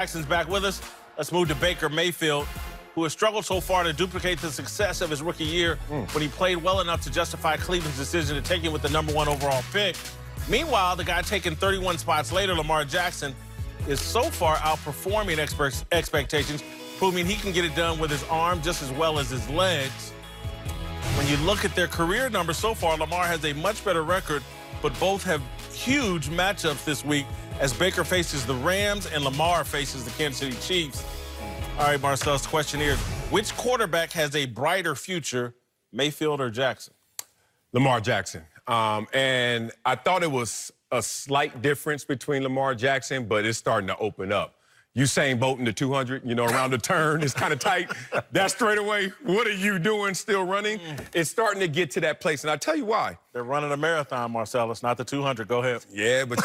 Jackson's back with us. Let's move to Baker Mayfield, who has struggled so far to duplicate the success of his rookie year when he played well enough to justify Cleveland's decision to take him with the #1 overall pick. Meanwhile, the guy taken 31 spots later, Lamar Jackson, is so far outperforming expectations, proving he can get it done with his arm just as well as his legs. When you look at their career numbers so far, Lamar has a much better record, but both have huge matchups this week as Baker faces the Rams and Lamar faces the Kansas City Chiefs. All right, Marcel's question here: which quarterback has a brighter future, Mayfield or Jackson? Lamar Jackson. And I thought it was a slight difference between Lamar Jackson, but it's starting to open up. Usain Bolt in the 200, around the turn, it's kind of tight. That straightaway, what are you doing still running? It's starting to get to that place, and I'll tell you why. They're running a marathon, Marcellus, not the 200. Go ahead. Yeah, but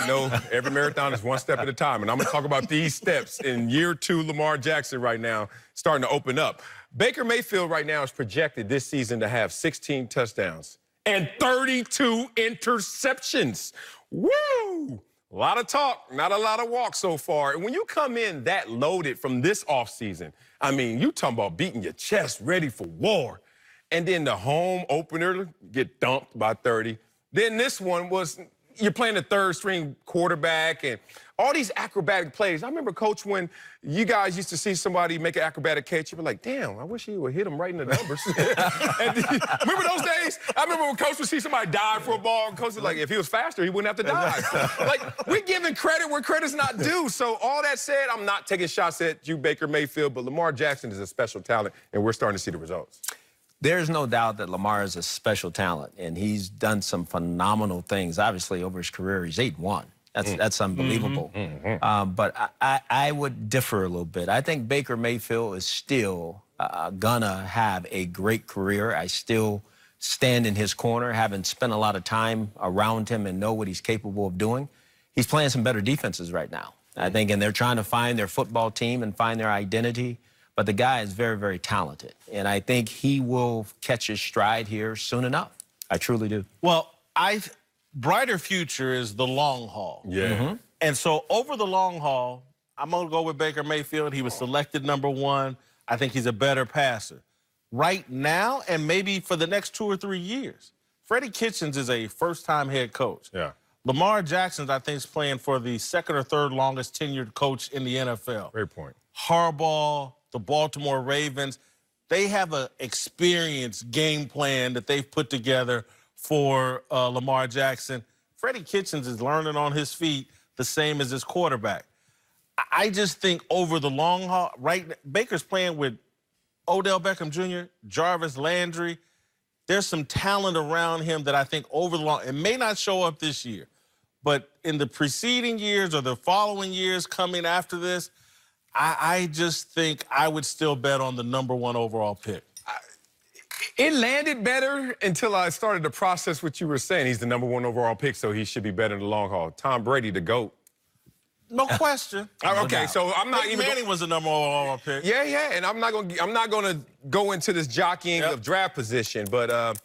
every marathon is one step at a time, and I'm going to talk about these steps in year 2 Lamar Jackson right now, starting to open up. Baker Mayfield right now is projected this season to have 16 touchdowns and 32 interceptions. Woo! A lot of talk, not a lot of walk so far. And when you come in that loaded from this offseason, I mean, you talking about beating your chest, ready for war. And then the home opener get dumped by 30. Then this one was, you're playing the third-string quarterback and all these acrobatic plays. I remember, Coach, when you guys used to see somebody make an acrobatic catch, you were like, damn, I wish he would hit him right in the numbers. Remember those days? I remember when Coach would see somebody dive for a ball, and Coach was like, if he was faster, he wouldn't have to dive. Like, we're giving credit where credit's not due. So all that said, I'm not taking shots at you, Baker Mayfield, but Lamar Jackson is a special talent, and we're starting to see the results. There's no doubt that Lamar is a special talent, and he's done some phenomenal things. Obviously, over his career, he's 8-1. That's unbelievable. But I would differ a little bit. I think Baker Mayfield is still gonna have a great career. I still stand in his corner, having spent a lot of time around him and know what he's capable of doing. He's playing some better defenses right now, I think, and they're trying to find their football team and find their identity. But the guy is very, very talented, and I think he will catch his stride here soon enough. I truly do. Well, brighter future is the long haul. Yeah. And so over the long haul, I'm going to go with Baker Mayfield. He was selected #1. I think he's a better passer. Right now, and maybe for the next 2 or 3 years, Freddie Kitchens is a first-time head coach. Yeah. Lamar Jackson, I think, is playing for the 2nd or 3rd longest tenured coach in the NFL. Great point. Harbaugh, the Baltimore Ravens, they have an experienced game plan that they've put together for Lamar Jackson. Freddie Kitchens is learning on his feet the same as his quarterback. I just think over the long haul, Baker's playing with Odell Beckham Jr., Jarvis Landry. There's some talent around him that I think over the long, it may not show up this year, but in the preceding years or the following years coming after this, I just think I would still bet on the #1 overall pick. It landed better until I started to process what you were saying. He's the #1 overall pick, so he should be better in the long haul. Tom Brady, the GOAT. No question. Okay, so I'm not even. Manning was the #1 overall pick. Yeah, and I'm not gonna go into this jockeying of draft position, but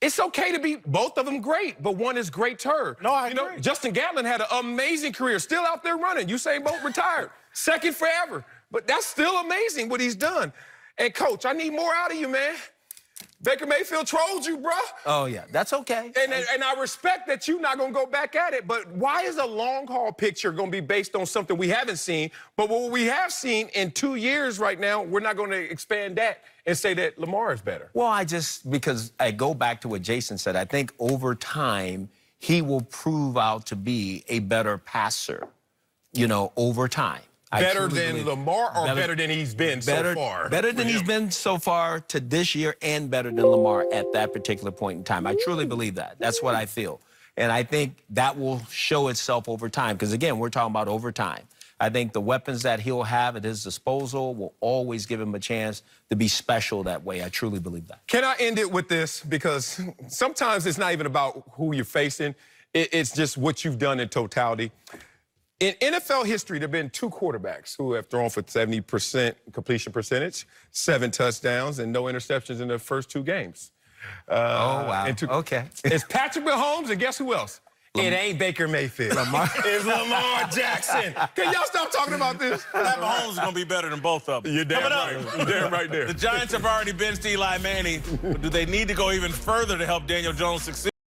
it's okay to be both of them great, but one is greater. No, I agree. Justin Gatlin had an amazing career, still out there running. Usain Bolt retired, second forever, but that's still amazing what he's done. And Coach, I need more out of you, man. Baker Mayfield trolled you, bro. Oh, yeah, that's okay. And I respect that you're not going to go back at it, but why is a long-haul picture going to be based on something we haven't seen? But what we have seen in 2 years right now, we're not going to expand that and say that Lamar is better. Well, because I go back to what Jason said, I think over time, he will prove out to be a better passer, over time. Better than Lamar or better than he's been so far? Better than he's been so far to this year and better than Lamar at that particular point in time. I truly believe that. That's what I feel. And I think that will show itself over time because, again, we're talking about over time. I think the weapons that he'll have at his disposal will always give him a chance to be special that way. I truly believe that. Can I end it with this? Because sometimes it's not even about who you're facing. It's just what you've done in totality. In NFL history, there have been 2 quarterbacks who have thrown for 70% completion percentage, 7 touchdowns, and no interceptions in their first 2 games. Oh, wow. Okay. It's Patrick Mahomes, and guess who else? It ain't Baker Mayfield. It's Lamar Jackson. Can y'all stop talking about this? Pat Mahomes is going to be better than both of them. You're damn right. You're damn right there. The Giants have already benched Eli Manning, but do they need to go even further to help Daniel Jones succeed?